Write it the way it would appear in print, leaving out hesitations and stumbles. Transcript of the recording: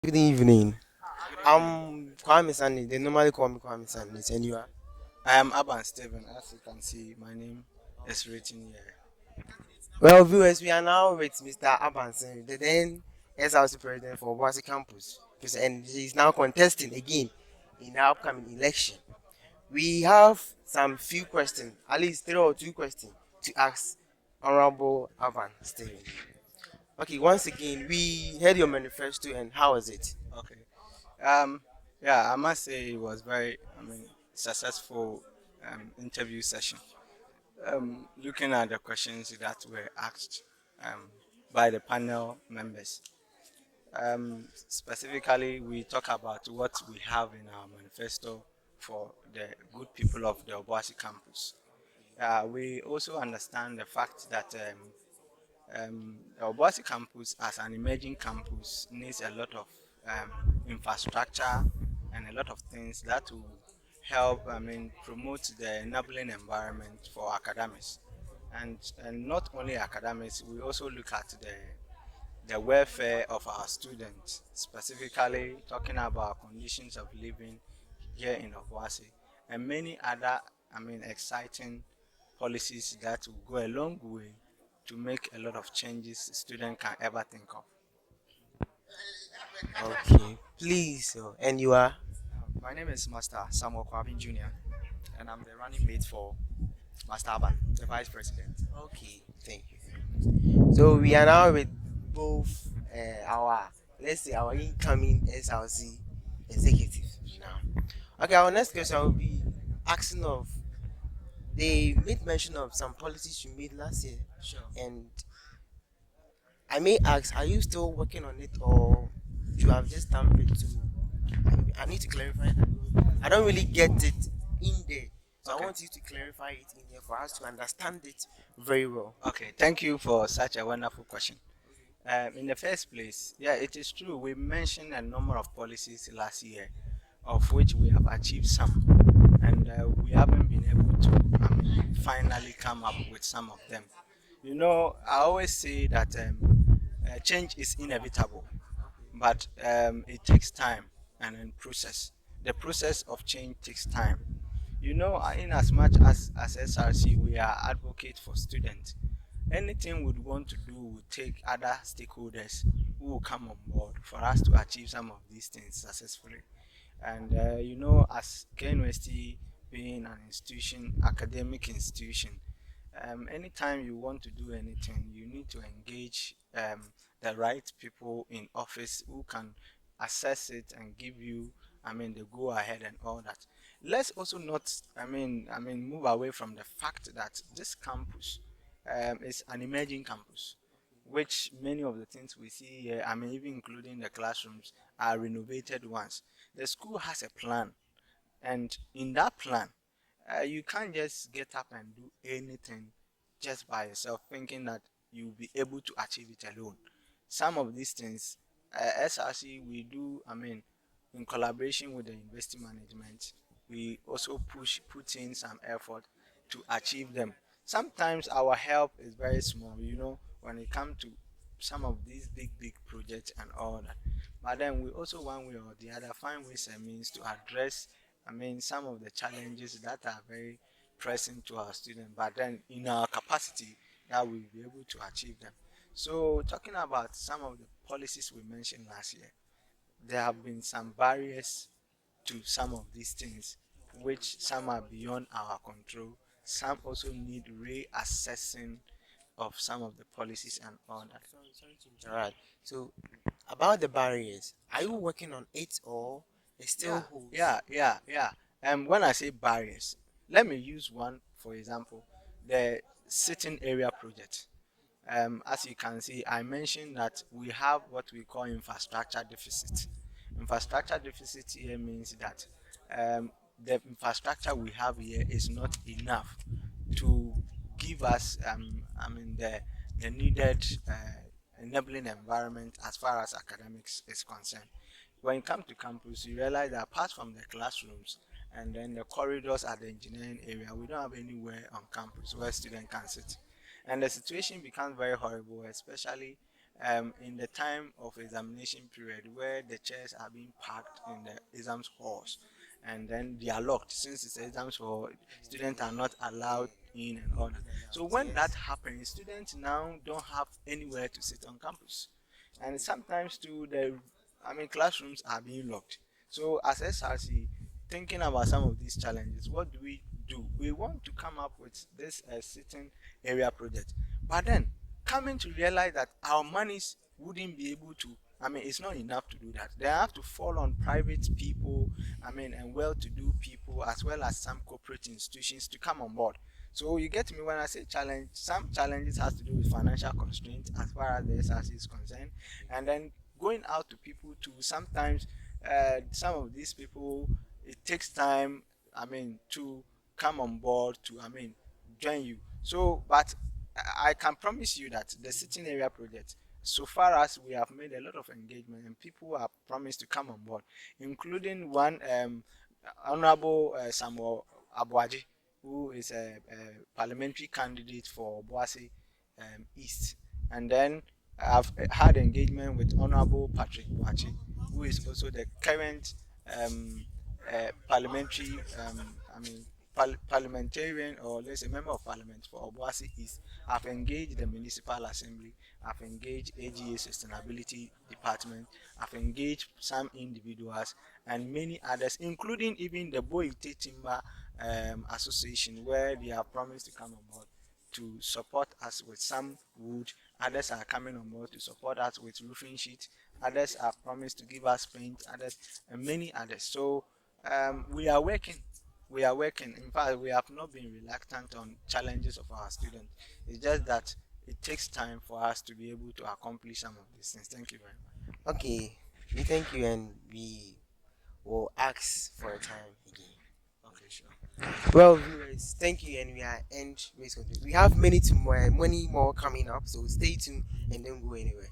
Good evening. I'm Kwame Sandy. They normally call me Kwame Sandy. And you are? I am Abban Stephen. As you can see, my name is written here. Well, viewers, we are now with Mr. Abban Sandy, the then SRC president for Boise campus. And he is now contesting again in the upcoming election. We have some few questions, at least three or two questions to ask Honorable Abban Stephen. Okay, once again, we heard your manifesto and how was it? Okay. Um, yeah, I must say it was very, successful interview session. Looking at the questions that were asked um, by the panel members, specifically, we talk about what we have in our manifesto for the good people of the Obuasi campus. We also understand the fact that our Boise campus, as an emerging campus, needs a lot of infrastructure and a lot of things that will help, promote the enabling environment for academics. And not only academics, we also look at the welfare of our students, specifically talking about conditions of living here in Obuasi and many other, exciting policies that will go a long way to make a lot of changes students can ever think of. Okay, please. And you are? My name is Master Kwabeng Jnr. and I'm the running mate for Master Abban, the Vice President. Okay, thank you. So we are now with both our, let's say, our incoming SLC executive now. Okay, our next question will be asking of, they made mention of some policies you made last year, Sure. and I may ask, are you still working on it or you have just stamped it to? I need to clarify that. I don't really get it in there, so I Okay. want you to clarify it in there for us to understand it very well. Okay, thank you for such a wonderful question. In the first place, yeah, it is true. We mentioned a number of policies last year, of which we have achieved some, and we haven't been able to finally come up with some of them. You know, I always say that change is inevitable, but it takes time and in process. The process of change takes time. You know, in as much as SRC, we are advocate for students. Anything we'd want to do will take other stakeholders who will come on board for us to achieve some of these things successfully. And you know, as K University being an institution, academic institution, anytime you want to do anything, you need to engage the right people in office who can assess it and give you, the go ahead and all that. Let's also not, move away from the fact that this campus is an emerging campus, which many of the things we see here, even including the classrooms, are renovated ones. The school has a plan, and in that plan, you can't just get up and do anything just by yourself, thinking that you'll be able to achieve it alone. Some of these things, SRC, we do, in collaboration with the university management, we also put in some effort to achieve them. Sometimes our help is very small, you know, when it comes to some of these big projects and all that. But then we also, one way or the other, find ways and means to address, some of the challenges that are very pressing to our students. But then in our capacity, that we'll be able to achieve them. So talking about some of the policies we mentioned last year, there have been some barriers to some of these things, which some are beyond our control. Some also need reassessing of some of the policies and all that. Sorry to interrupt. All right. So about the barriers, are you Sure. working on it or it still Yeah, holds? yeah. And when I say barriers, let me use one for example, the sitting area project. As you can see, I mentioned that we have what we call infrastructure deficit. Infrastructure deficit here means that the infrastructure we have here is not enough to give us, the needed enabling environment as far as academics is concerned. When you come to campus, you realize that apart from the classrooms and then the corridors at the engineering area, we don't have anywhere on campus where students can sit. And the situation becomes very horrible, especially in the time of examination period where the chairs are being packed in the exams halls, and then they are locked since it's exams for students are not allowed in and all that. So when that happens, students now don't have anywhere to sit on campus, and sometimes too classrooms are being locked. So as SRC, thinking about some of these challenges, what do we do? We want to come up with this sitting area project, but then coming to realize that our monies wouldn't be able to, it's not enough to do that. They have to fall on private people, and well-to-do people, as well as some corporate institutions to come on board. So you get me when I say challenge. Some challenges has to do with financial constraints as far as the SRC is concerned, and then going out to people too. Sometimes some of these people, it takes time. To come on board to join you. So, but I can promise you that the sitting area project, so far as we have made a lot of engagement and people have promised to come on board, including one Honorable Samuel Abuaji, who is a parliamentary candidate for Boise East. And then I've had engagement with Honorable Patrick Boachi, who is also the current parliamentary, parliamentarian, or let's say member of parliament for Obuasi East. I've engaged the municipal assembly, I've engaged AGA sustainability department, I've engaged some individuals and many others, including even the Boite Timber Association, where they have promised to come on board to support us with some wood. Others are coming on board to support us with roofing sheet. Others have promised to give us paint. Others and many others. So we are working. We are working. In fact, we have not been reluctant on challenges of our students. It's just that it takes time for us to be able to accomplish some of these things. Thank you very much. Okay, we thank you and we will ask for a time again. Okay, sure. Well, viewers, thank you, and we are end race control. We have many more coming up, so stay tuned and don't go anywhere.